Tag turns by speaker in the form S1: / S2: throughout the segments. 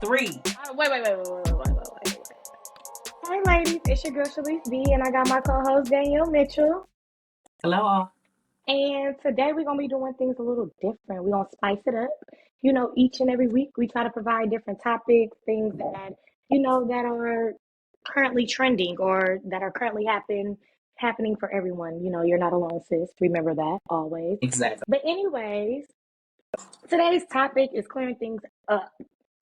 S1: Three.
S2: Wait. Hi, ladies. It's your girl, Shalise B, and I got my co-host, Danyell Mitchell.
S1: Hello, all.
S2: And today we're going to be doing things a little different. We're going to spice it up. Each and every week we try to provide different topics, things that, that are currently trending or that are currently happening for everyone. You're not alone, sis. Remember that always.
S1: Exactly.
S2: But anyways, today's topic is clearing things up.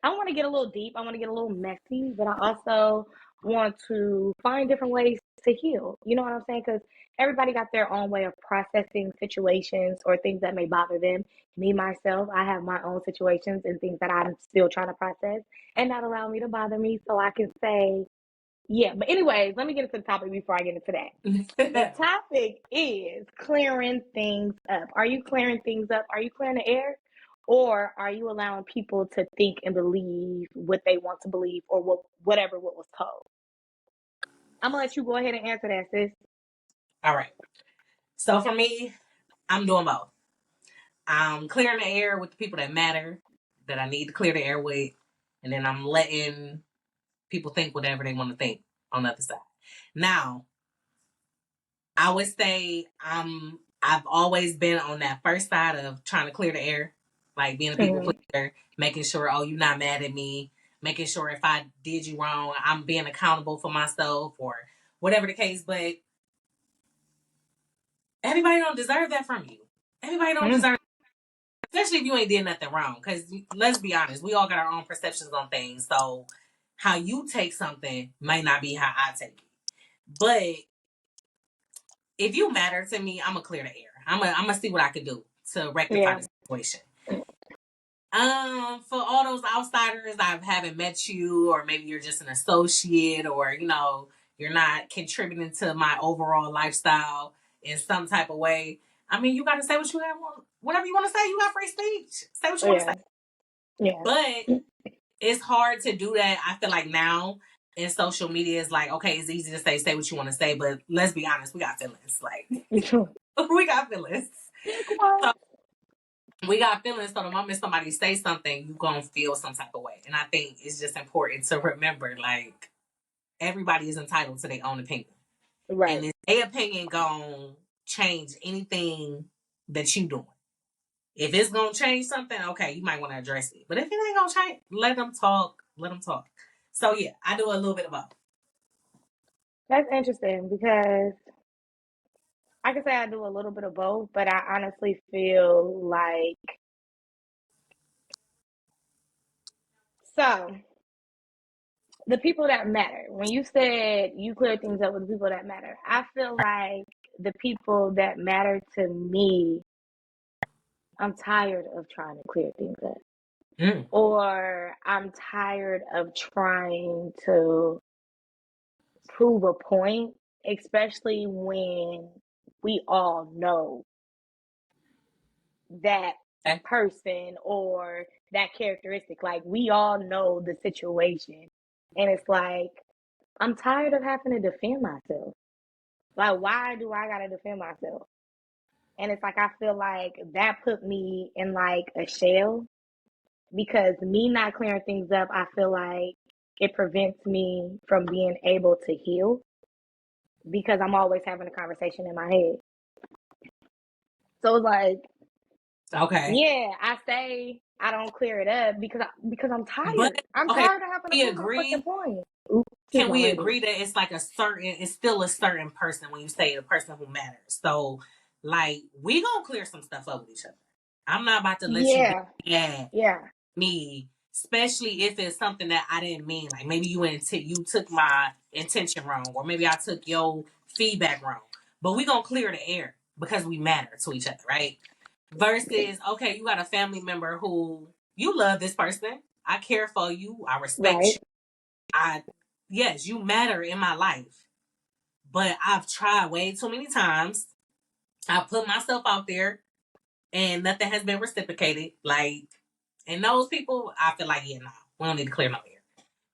S2: I want to get a little deep. I want to get a little messy, but I also want to find different ways to heal. You know what I'm saying? Because everybody got their own way of processing situations or things that may bother them. Me, myself, I have my own situations and things that I'm still trying to process and not allow me to bother me so I can say, yeah. But anyways, let me get into the topic before I get into that. The topic is clearing things up. Are you clearing things up? Are you clearing the air? Or are you allowing people to think and believe what they want to believe or whatever what was told? I'm gonna let you go ahead and answer that, sis.
S1: All right. So for me, I'm doing both. I'm clearing the air with the people that matter, that I need to clear the air with, and then I'm letting people think whatever they want to think on the other side. Now, I would say I've always been on that first side of trying to clear the air, like being a people
S2: Mm-hmm.
S1: pleaser, making sure, oh, you're not mad at me, making sure if I did you wrong, I'm being accountable for myself or whatever the case. But everybody don't deserve that from you. Everybody don't deserve, especially if you ain't did nothing wrong. Because let's be honest, we all got our own perceptions on things. So how you take something might not be how I take it. But if you matter to me, I'm gonna clear the air. I'm gonna see what I can do to rectify
S2: Yeah.
S1: the situation. For all those outsiders, I haven't met you, or maybe you're just an associate, or you're not contributing to my overall lifestyle in some type of way. I mean, you got to say what you have, whatever you want to say. You got free speech. Say what you want to
S2: Yeah.
S1: say.
S2: Yeah.
S1: But it's hard to do that. I feel like now in social media is like, okay, it's easy to say what you want to say, but let's be honest, we got feelings. Like we got feelings. So we got feelings. So the moment somebody say something, you gonna feel some type of way. And I think it's just important to remember, like, everybody is entitled to their own opinion.
S2: Right.
S1: And if their opinion gonna change anything that you doing. If it's gonna change something, okay, you might want to address it. But if it ain't gonna change, let them talk. Let them talk. So yeah, I do a little bit of both.
S2: That's interesting because I can say I do a little bit of both, but I honestly feel like so the people that matter. When you said you clear things up with the people that matter, I feel like the people that matter to me, I'm tired of trying to clear things up.
S1: Mm.
S2: Or I'm tired of trying to prove a point, especially when we all know that
S1: Okay.
S2: person or that characteristic. Like, we all know the situation. And it's like, I'm tired of having to defend myself. Like, why do I gotta defend myself? And it's like, I feel like that put me in like a shell because me not clearing things up, I feel like it prevents me from being able to heal because I'm always having a conversation in my head. So it's like,
S1: Okay.
S2: yeah, I say I don't clear it up because I'm
S1: But
S2: tired. I'm
S1: okay,
S2: tired of having to
S1: we
S2: prove my fucking
S1: agree.
S2: point. Ooh, excuse
S1: Can
S2: my
S1: we
S2: language.
S1: agree that it's still a certain person when you say the person who matters? So, like, we gonna clear some stuff up with each other. I'm not about to let you get
S2: Yeah,
S1: mad at
S2: yeah,
S1: me, especially if it's something that I didn't mean. Like maybe you took my intention wrong, or maybe I took your feedback wrong. But we gonna clear the air because we matter to each other, right? Versus, okay, you got a family member who you love this person. I care for you. I respect
S2: right.
S1: you. I yes, you matter in my life. But I've tried way too many times. I put myself out there and nothing has been reciprocated. Like, and those people, I feel like, yeah, no, we don't need to clear no air.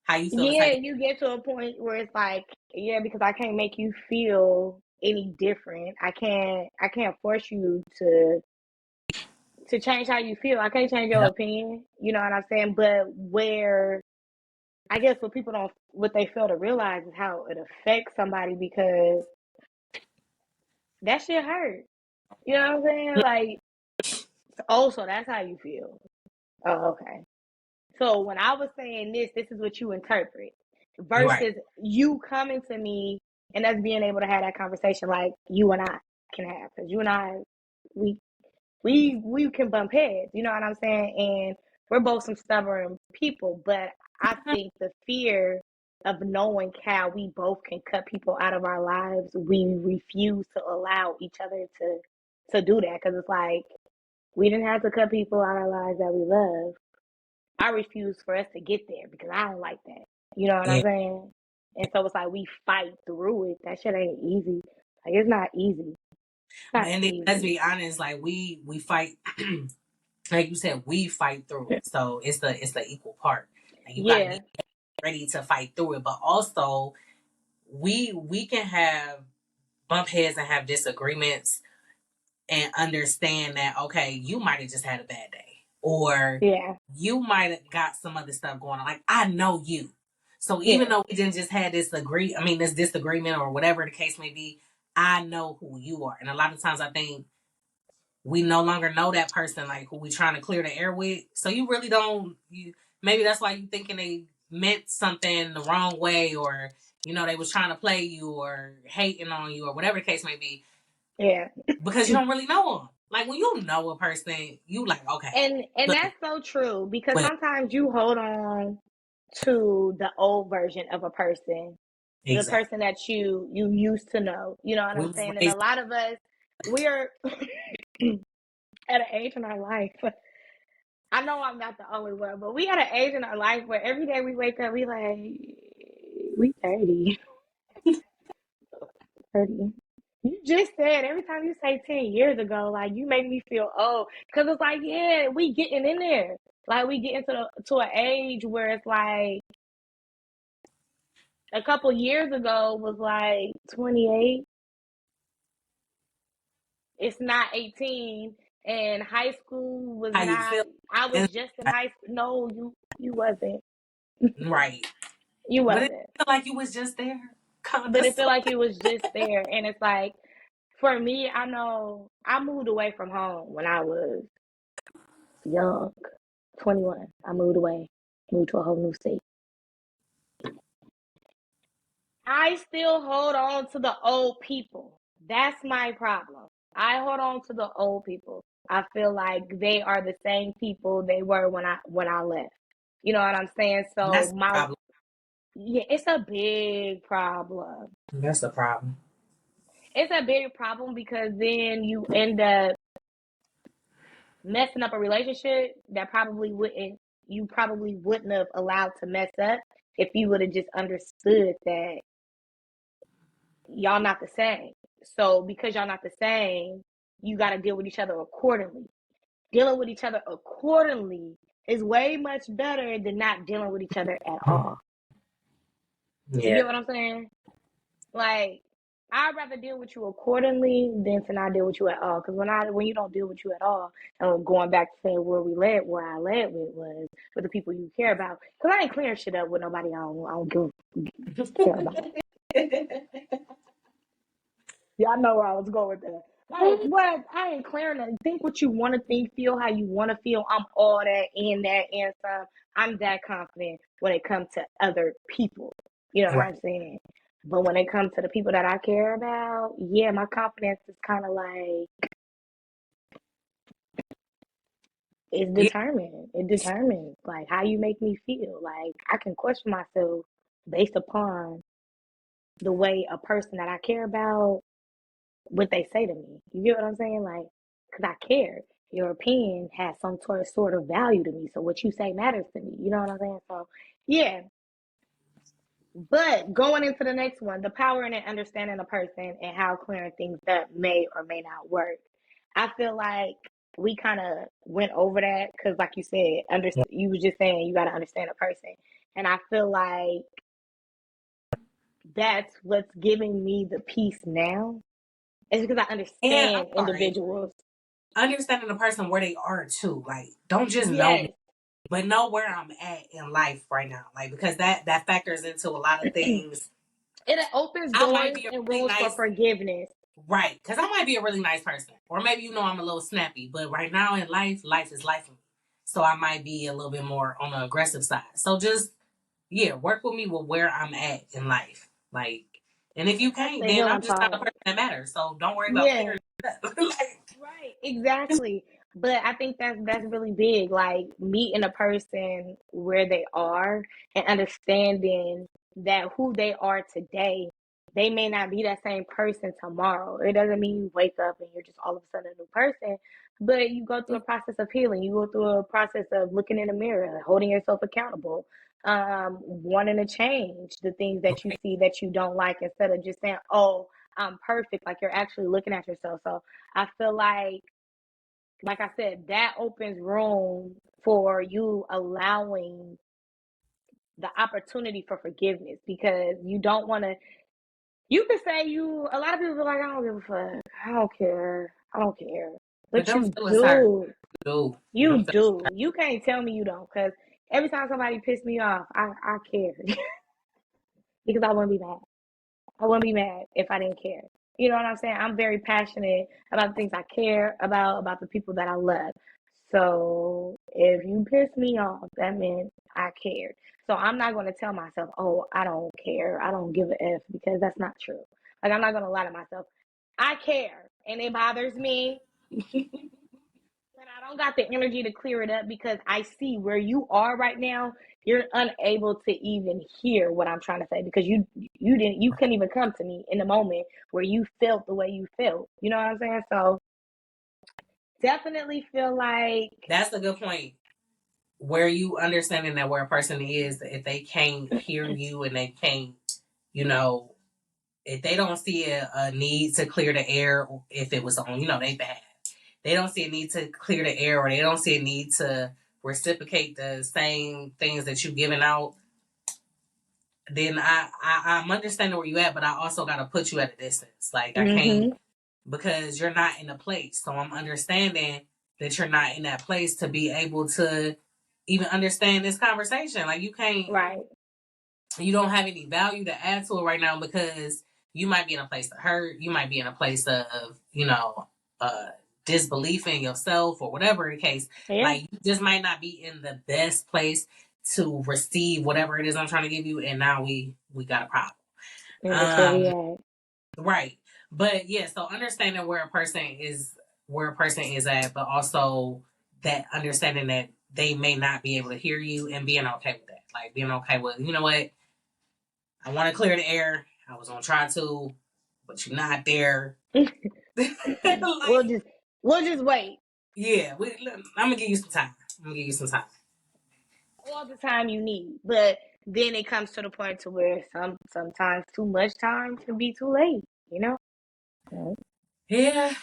S1: How you feel the
S2: Yeah,
S1: same?
S2: you get to a point where it's like, yeah, because I can't make you feel any different. I can't force you to change how you feel. I can't change your
S1: Yeah.
S2: opinion. You know what I'm saying? But where I guess what they fail to realize is how it affects somebody because that shit hurt. You know what I'm saying? Like, oh, so that's how you feel. Oh, okay. So when I was saying this is what you interpret
S1: Right.
S2: versus you coming to me and us being able to have that conversation like you and I can have. Because you and I, we we can bump heads, you know what I'm saying? And we're both some stubborn people, but I think the fear of knowing how we both can cut people out of our lives, we refuse to allow each other to do that because it's like we didn't have to cut people out of our lives that we love. I refuse for us to get there because I don't like that. You know what I'm
S1: Yeah.
S2: saying? And so it's like we fight through it. That shit ain't easy. Like it's not easy. It's not
S1: And then, let's
S2: easy.
S1: be honest, like we fight, like you said, we fight through it. So it's the equal part. And you got to
S2: Yeah,
S1: get ready to fight through it. But also, we can have bump heads and have disagreements and understand that, okay, you might have just had a bad day, or
S2: yeah,
S1: you might have got some other stuff going on. Like, I know you. So even
S2: yeah,
S1: though we didn't just have this disagreement or whatever the case may be, I know who you are. And a lot of times I think we no longer know that person, like who we trying to clear the air with. So you really don't. Maybe that's why you thinking they meant something the wrong way, or they was trying to play you or hating on you or whatever the case may be,
S2: yeah.
S1: because you don't really know them. Like when you know a person, you like, okay,
S2: And
S1: but
S2: that's so true because
S1: well,
S2: sometimes you hold on to the old version of a person, the
S1: exactly.
S2: person that you used to know. You know what
S1: We
S2: I'm
S1: was
S2: saying? And a
S1: raised.
S2: lot of us, we're at an age in our life. I know I'm not the only one, but we at an age in our life where every day we wake up, we like, we 30, 30. You just said every time you say 10 years ago, like you make me feel old. Cause it's like, yeah, we getting in there. Like we get to an age where it's like a couple years ago was like 28. It's not 18. And high school was
S1: How you
S2: not,
S1: feel?
S2: I was
S1: And,
S2: just in high school. No, you wasn't.
S1: right.
S2: You
S1: But it
S2: wasn't.
S1: feel like you was just there, kind
S2: But
S1: of.
S2: it
S1: So.
S2: felt like it was just there. And it's like, for me, I know I moved away from home when I was young, 21. I moved away, moved to a whole new state. I still hold on to the old people. That's my problem. I hold on to the old people. I feel like they are the same people they were when I left. You know what I'm saying?
S1: And
S2: So
S1: that's the
S2: my
S1: problem.
S2: yeah, it's a big problem.
S1: That's the problem.
S2: It's a big problem because then you end up messing up a relationship that probably wouldn't have allowed to mess up if you would have just understood that y'all not the same. So because y'all not the same, you got to deal with each other accordingly. Dealing with each other accordingly is way much better than not dealing with each other at all. You
S1: Yeah.
S2: get what I'm saying? Like, I'd rather deal with you accordingly than to not deal with you at all. Because when you don't deal with you at all, and going back to saying where I led with was with the people you care about. Because I ain't clearing shit up with nobody I don't care about. Yeah, I know where I was going with that. Like, what? I ain't clearing it. Think what you want to think, feel how you want to feel. I'm all that and some. I'm that confident when it comes to other people. You know what
S1: Right.
S2: I'm saying? But when it comes to the people that I care about, yeah, my confidence is kind of like, it's
S1: Yeah.
S2: determined. It determines, like, how you make me feel. Like, I can question myself based upon the way a person that I care about what they say to me. You get what I'm saying? Like, because I care. Your opinion has some sort of value to me. So what you say matters to me. You know what I'm saying? So, yeah. But going into the next one, the power in understanding a person and how clearing things up may or may not work. I feel like we kind of went over that because, like you said, you was just saying you got to understand a person. And I feel like that's what's giving me the peace now. It's because I
S1: And I'm
S2: understand
S1: sorry.
S2: individuals.
S1: Understanding the person where they are too. Like, don't just know me.
S2: Yes.
S1: but know where I'm at in life right now. Like, because that factors into a lot of things.
S2: It opens
S1: I might
S2: doors
S1: be a
S2: and
S1: really
S2: rooms for
S1: nice,
S2: forgiveness.
S1: right? Because I might be a really nice person, or maybe I'm a little snappy. But right now in life, life is life for me. So I might be a little bit more on the aggressive side. So just work with me with where I'm at in life. Like, and if you
S2: That's
S1: can't,
S2: the
S1: then I'm
S2: healing
S1: just not the
S2: part.
S1: person that matters. So don't worry about
S2: Yeah.
S1: clearing it up. Like,
S2: Right, exactly. But I think that's really big. Like meeting a person where they are and understanding that who they are today, they may not be that same person tomorrow. It doesn't mean you wake up and you're just all of a sudden a new person, but you go through a process of healing. You go through a process of looking in the mirror, holding yourself accountable, wanting to change the things that you
S1: right.
S2: see that you don't like instead of just saying, "Oh, I'm perfect." Like you're actually looking at yourself. So I feel like I said, that opens room for you allowing the opportunity for forgiveness because you don't want to. You could say a lot of people are like, I don't give a fuck. I don't care. I don't care.
S1: But
S2: But
S1: them
S2: you
S1: feelings hurt.
S2: do.
S1: Do them
S2: You do. You can't tell me you don't because every time somebody pisses me off, I care because I wouldn't be mad. I wouldn't be mad if I didn't care. You know what I'm saying? I'm very passionate about the things I care about the people that I love. So if you piss me off, that means I cared. So I'm not going to tell myself, oh, I don't care. I don't give a F because that's not true. Like, I'm not going to lie to myself. I care and it bothers me, but I don't got the energy to clear it up because I see where you are right now. You're unable to even hear what I'm trying to say because you couldn't even come to me in the moment where you felt the way you felt. You know what I'm saying? So definitely feel like
S1: That's a good point. Where you understanding that where a person is, if they can't hear you and they can't, you know, if they don't see a need to clear the air, if it was on, they bad. They don't see a need to clear the air, or they don't see a need to reciprocate the same things that you giving out. Then I'm understanding where you at, but I also got to put you at a distance. Like I can't,
S2: mm-hmm,
S1: because you're not in a place. So I'm understanding that you're not in that place to be able to even understand this conversation. Like
S2: right.
S1: you don't have any value to add to it right now because you might be in a place of hurt. You might be in a place of, uh, disbelief in yourself or whatever the case.
S2: Yeah.
S1: Like you just might not be in the best place to receive whatever it is I'm trying to give you. And now we got a problem.
S2: And that's where we
S1: Um,
S2: at.
S1: right. But yeah, so understanding where a person is at, but also that understanding that they may not be able to hear you and being okay with that. Like being okay with, you know what, I want to clear the air. I was gonna try to, but you're not there.
S2: we'll
S1: Like,
S2: just we'll just wait
S1: yeah, I'm gonna give you some time. I'm gonna give you some time.
S2: all the time you need. But then it comes to the point to where sometimes too much time can be too late, you know? Mm.
S1: Yeah.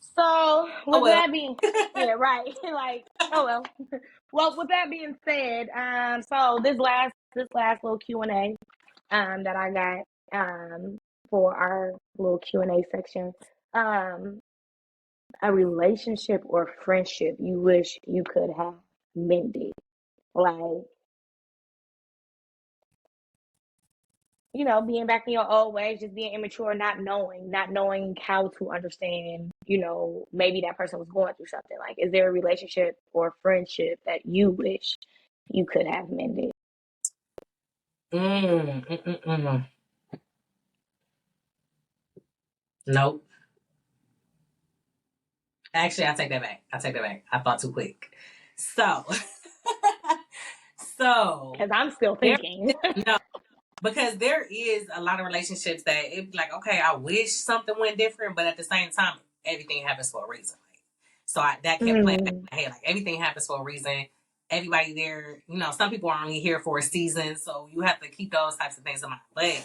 S2: So
S1: Oh
S2: with
S1: well.
S2: that being, yeah, right. Like, oh well. Well, with that being said, so this last little Q&A, that I got, for our little Q&A section, um, a relationship or friendship you wish you could have mended, like, being back in your old ways, just being immature, not knowing how to understand, maybe that person was going through something. Like, is there a relationship or friendship that you wish you could have mended?
S1: Mm, mm, mm, mm. Nope. Actually, I take that back. I take that back. I thought too quick. So, so
S2: Because I'm still
S1: there.
S2: thinking.
S1: No, because there is a lot of relationships that it like, okay, I wish something went different, but at the same time, everything happens for a reason. Like, so that kept playing back
S2: Mm,
S1: in my head. Like everything happens for a reason. Everybody there, some people are only here for a season, so you have to keep those types of things in mind. But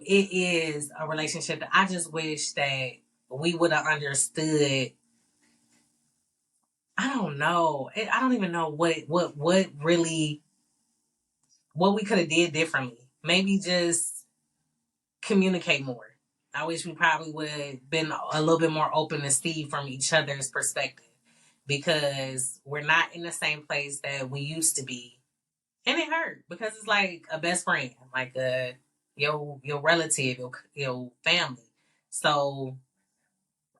S1: it is a relationship that I just wish that we would have understood. I don't know. I don't even know what really what we could have did differently. Maybe just communicate more. I wish we probably would have been a little bit more open to see from each other's perspective. because we're not in the same place that we used to be. And it hurt because it's like a best friend, like your relative, your family. So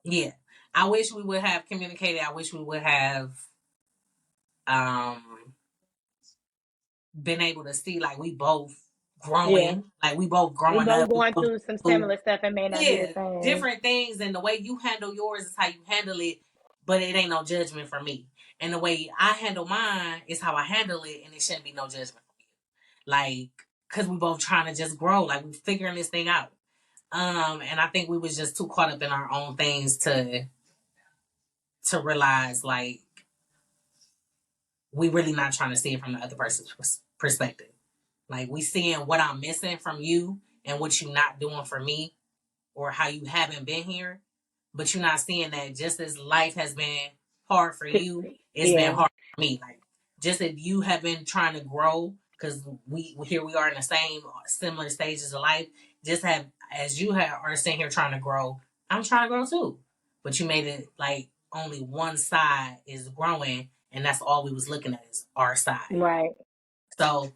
S1: yeah, I wish we would have communicated. I wish we would have um been able to see like we both
S2: Yeah.
S1: growing, like we both
S2: We
S1: growing
S2: both
S1: up. We
S2: going
S1: both
S2: through some
S1: through,
S2: similar stuff and may not be the
S1: yeah,
S2: same.
S1: different things, and the way you handle yours is how you handle it, but it ain't no judgment from me. And the way I handle mine is how I handle it, and it shouldn't be no judgment from you. Like, cause we both trying to just grow, like we figuring this thing out. And I think we was just too caught up in our own things to realize like we really not trying to see it from the other person's perspective. Like we seeing what I'm missing from you and what you not doing for me, or how you haven't been here, but you're not seeing that just as life has been hard for you, it's been
S2: Yeah.
S1: hard for me. Like just if you have been trying to grow, because we here we are in the same similar stages of life. Just have as you are sitting here trying to grow, I'm trying to grow too. But you made it like only one side is growing, and that's all we was looking at is our side.
S2: Right.
S1: So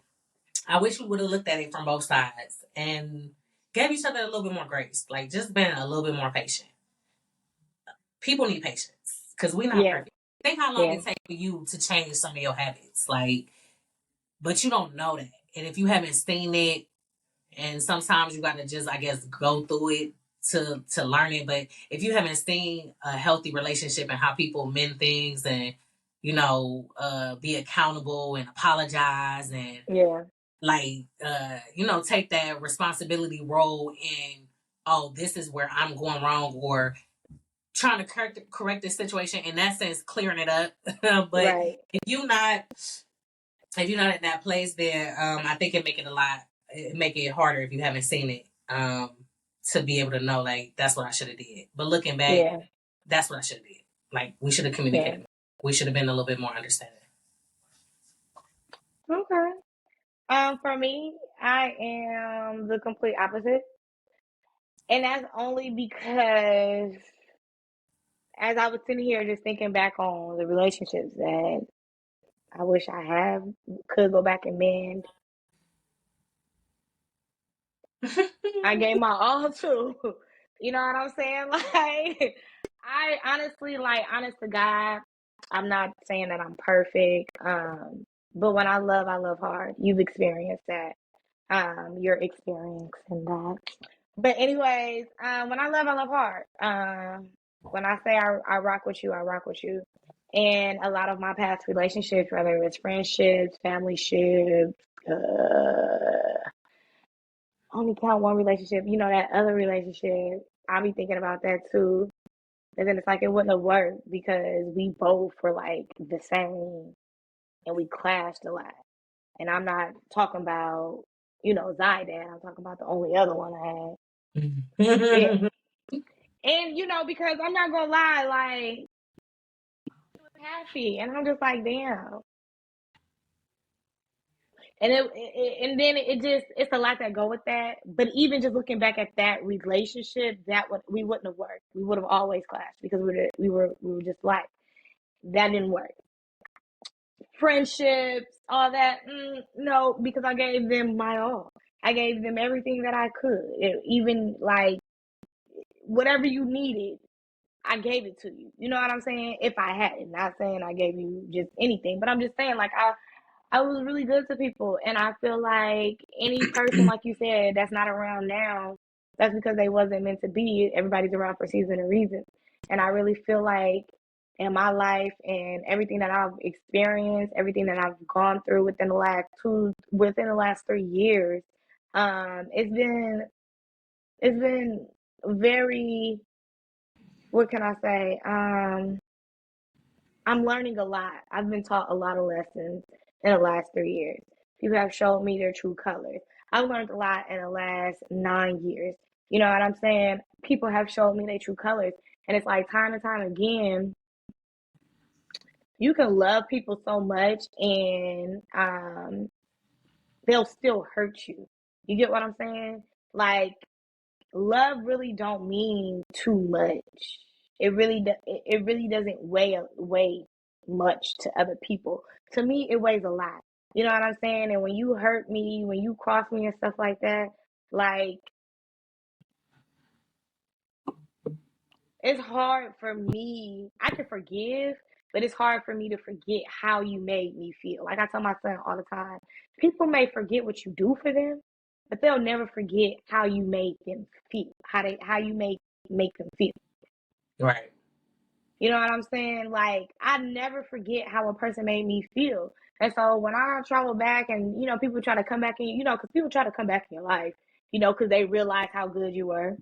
S1: I wish we would have looked at it from both sides and gave each other a little bit more grace. Like just been a little bit more patient. People need patience because we're not
S2: Yeah.
S1: perfect. Think how long
S2: Yeah.
S1: it takes for you to change some of your habits. Like, but you don't know that. And if you haven't seen it, and sometimes you gotta just, I guess, go through it to learn it. But if you haven't seen a healthy relationship and how people mend things and be accountable and apologize and
S2: Yeah.
S1: like take that responsibility role in, oh, this is where I'm going wrong, or trying to correct this situation, in that sense clearing it up. But
S2: Right.
S1: if you not if you're not in that place, then I think it make it harder if you haven't seen it, to be able to know like that's what I should have did. But looking back,
S2: Yeah.
S1: that's what I should have did. Like we should have
S2: Yeah.
S1: communicated, we should have been a little bit more understanding.
S2: Okay. For me, I am the complete opposite. And that's only because as I was sitting here just thinking back on the relationships that I wish I have could go back and mend, I gave my all to. You know what I'm saying? Like I honestly, like honest to God, I'm not saying that I'm perfect. But when I love hard. You've experienced that. You're experiencing that. But anyways, when I love hard. When I say I rock with you, I rock with you. And a lot of my past relationships, whether it's friendships, family ships, only count one relationship, that other relationship, I'll be thinking about that too. And then it's like it wouldn't have worked because we both were like the same and we clashed a lot. And I'm not talking about, Zydan. I'm talking about the only other one I had. Yeah. And because I'm not gonna lie, like he was happy. And I'm just like, damn. And and then it just it's a lot that go with that. But even just looking back at that relationship, we wouldn't have worked. We would have always clashed because we were just like that didn't work. Friendships, all that, no, because I gave them my all. I gave them everything that I could. Even like whatever you needed, I gave it to you. You know what I'm saying? If I had it, not saying I gave you just anything, but I'm just saying like I was really good to people. And I feel like any person, like you said, that's not around now, that's because they wasn't meant to be. Everybody's around for season and reason. And I really feel like in my life and everything that I've experienced, everything that I've gone through within the last 3 years, it's been very, what can I say? I'm learning a lot. I've been taught a lot of lessons in the last 3 years. People have showed me their true colors. I've learned a lot in the last 9 years. You know what I'm saying? People have showed me their true colors. And it's like time and time again, you can love people so much and they'll still hurt you. You get what I'm saying? Like love really don't mean too much. It really doesn't weigh. much to other people. To me, it weighs a lot. You know what I'm saying? And when you hurt me, when you cross me and stuff like that, like it's hard for me. I can forgive, but it's hard for me to forget how you made me feel. Like I tell my son all the time, people may forget what you do for them, but they'll never forget how you made them feel, how you make them feel.
S1: Right.
S2: You know what I'm saying? Like I never forget how a person made me feel. And so when I travel back and, people try to come back in, because people try to come back in your life, because they realize how good you were.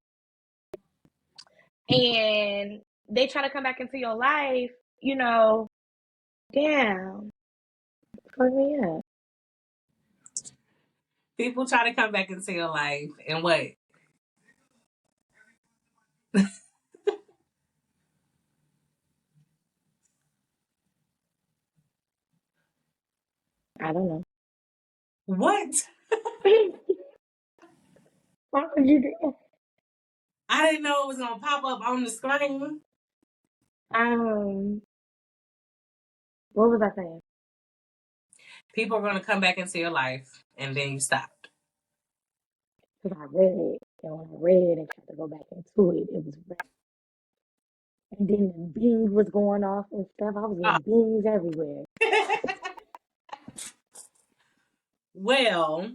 S2: And they try to come back into your life, damn, fuck me up.
S1: People try to come back into your life and what?
S2: I don't know.
S1: What?
S2: Why would you do
S1: I didn't know it was gonna pop up on the screen.
S2: what was I saying?
S1: People are gonna come back into your life and then you stopped.
S2: Because I read it. And when I read and tried to go back into it, it was rap. And then the bing was going off and stuff. I was
S1: Oh.
S2: getting bings everywhere.
S1: Well,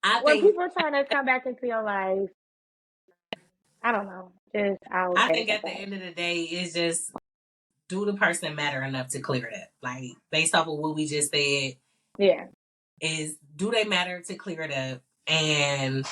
S1: I
S2: When
S1: think
S2: people are trying to come back into your life, I don't know. I'll
S1: I
S2: edit
S1: think
S2: that
S1: at the
S2: back.
S1: end of the day, it's just do the person matter enough to clear that? Like based off of what we just said,
S2: Yeah.
S1: is do they matter to clear it up? And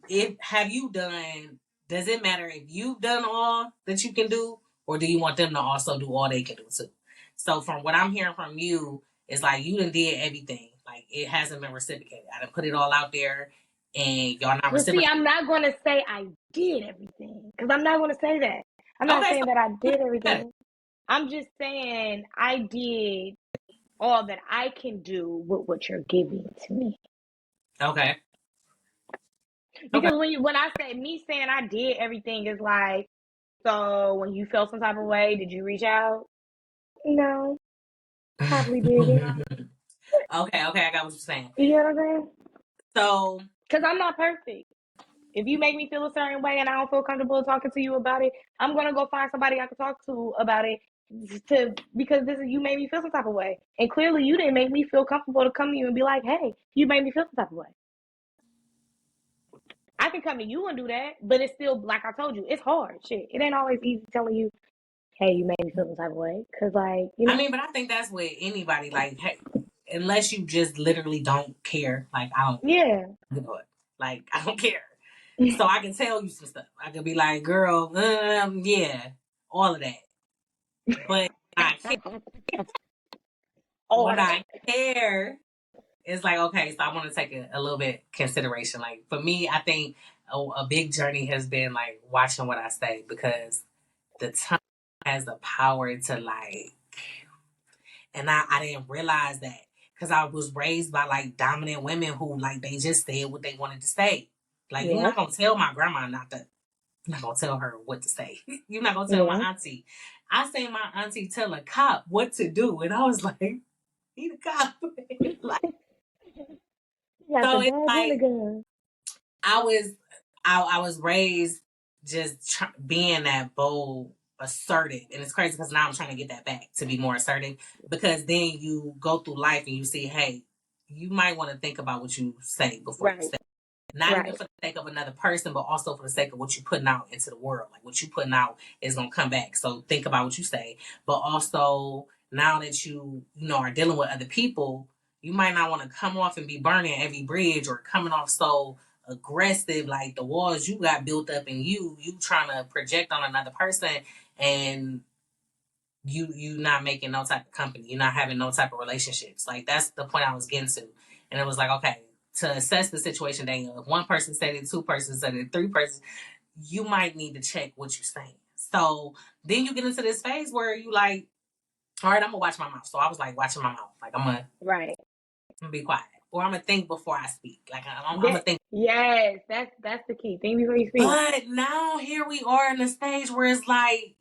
S1: if have you done? Does it matter if you've done all that you can do, or do you want them to also do all they can do too? So from what I'm hearing from you, it's like you done did everything. Like it hasn't been reciprocated. I done put it all out there, and y'all not
S2: Well, see,
S1: reciprocating.
S2: I'm not going to say I did everything because I'm not going to say that. I'm not
S1: Okay,
S2: saying that I did
S1: so
S2: everything. I'm just saying I did all that I can do with what you're giving to me.
S1: okay, okay.
S2: Because when I say me saying I did everything is like, so when you felt some type of way, did you reach out? No, probably didn't.
S1: Okay, okay, I got what you're saying.
S2: You know what I'm saying?
S1: So,
S2: Because I'm not perfect. If you make me feel a certain way and I don't feel comfortable talking to you about it, I'm gonna go find somebody I can talk to about it because this is you made me feel some type of way. And clearly you didn't make me feel comfortable to come to you and be like, hey, you made me feel some type of way. I can come to you and do that, but it's still like I told you, it's hard. Shit. It ain't always easy telling you, hey, you made me feel some type of way. Cause like,
S1: I mean, but I think that's with anybody. Like, hey, unless you just literally don't care. Like, I don't
S2: yeah.
S1: give a like, I don't care. So I can tell you some stuff. I could be like, girl, yeah, all of that. But I care.
S2: All
S1: When
S2: that.
S1: I care, it's like, okay, so I want to take a little bit consideration. Like for me, I think a big journey has been like watching what I say because the tongue has the power to like, and I didn't realize that because I was raised by like dominant women who like they just said what they wanted to say. Like you're
S2: Yeah.
S1: not gonna tell my grandma not to. You're not gonna tell her what to say. You're not gonna tell my
S2: Yeah.
S1: auntie. I seen my auntie tell a cop what to do, and I was like, he the cop. Like
S2: You got the
S1: so, it's
S2: dog and the
S1: like
S2: gun.
S1: I was, I was raised just being that bold, assertive, and it's crazy because now I'm trying to get that back to be more assertive because then you go through life and you see, hey, you might want to think about what you say before you
S2: Right.
S1: say. Not even
S2: Right.
S1: for the sake of another person, but also for the sake of what you're putting out into the world. Like what you're putting out is gonna come back. So think about what you say. But also now that you know are dealing with other people, you might not want to come off and be burning every bridge or coming off so aggressive, like the walls you got built up in you trying to project on another person and you not making no type of company, you're not having no type of relationships. Like that's the point I was getting to. And it was like, okay, to assess the situation, Daniel, if one person said it, two persons said it, three persons, you might need to check what you're saying. So then you get into this phase where you like, all right, I'm gonna watch my mouth. So I was like watching my mouth. Like
S2: Right.
S1: I'm gonna be quiet. Or I'm gonna think before I speak. Like I'm gonna
S2: That,
S1: think.
S2: yes, that's the key. Think before you speak.
S1: But now here we are in a stage where it's like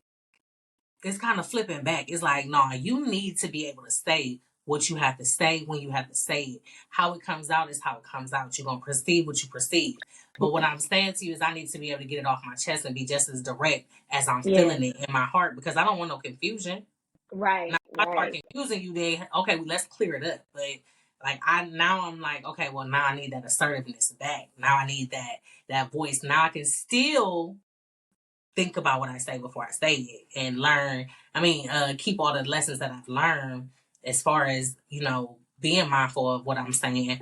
S1: it's kind of flipping back. It's like, no, you need to be able to say what you have to say when you have to say it. How it comes out is how it comes out. You're gonna perceive what you perceive. But what I'm saying to you is I need to be able to get it off my chest and be just as direct as I'm
S2: Yes.
S1: feeling it in my heart because I don't want no confusion. Now
S2: Right.
S1: if I start
S2: Right.
S1: confusing you, then okay, well, let's clear it up. But like I'm like, okay, well now I need that assertiveness back. Now I need that voice. Now I can still think about what I say before I say it and learn. I mean, keep all the lessons that I've learned as far as, being mindful of what I'm saying.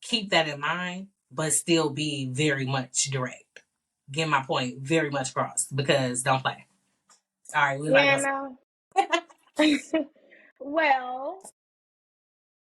S1: Keep that in mind, but still be very much direct. Get my point very much across because don't play. All right, we like
S2: Yeah.
S1: us.
S2: No. Well,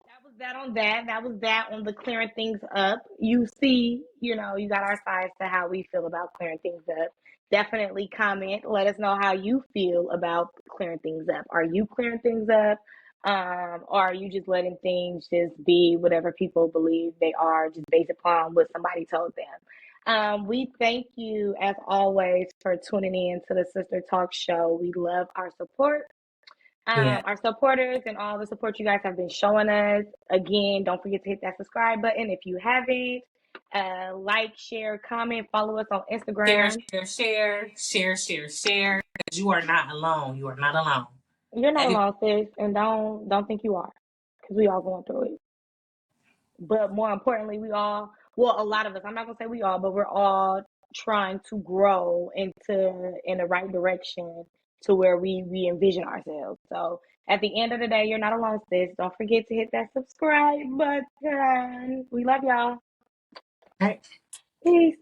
S2: that was that on that. That was that on the clearing things up. You see, you got our sides to how we feel about clearing things up. Definitely comment. Let us know how you feel about clearing things up. Are you clearing things up? Or are you just letting things just be whatever people believe they are, just based upon what somebody told them? We thank you, as always, for tuning in to the Sister Talk Show. We love our support,
S1: Yeah.
S2: our supporters, and all the support you guys have been showing us. Again, don't forget to hit that subscribe button if you haven't. Like, share, comment, follow us on
S1: Share,
S2: Instagram.
S1: share, share, share, share, share. Because you are not alone. You are not alone.
S2: You're not
S1: Every
S2: alone, sis, and don't think you are, because we all going through it. But more importantly, we all, well, a lot of us, I'm not gonna say we all, but we're all trying to grow in the right direction to where we envision ourselves. So at the end of the day, you're not alone, sis. Don't forget to hit that subscribe button. We love y'all.
S1: right.
S2: Peace.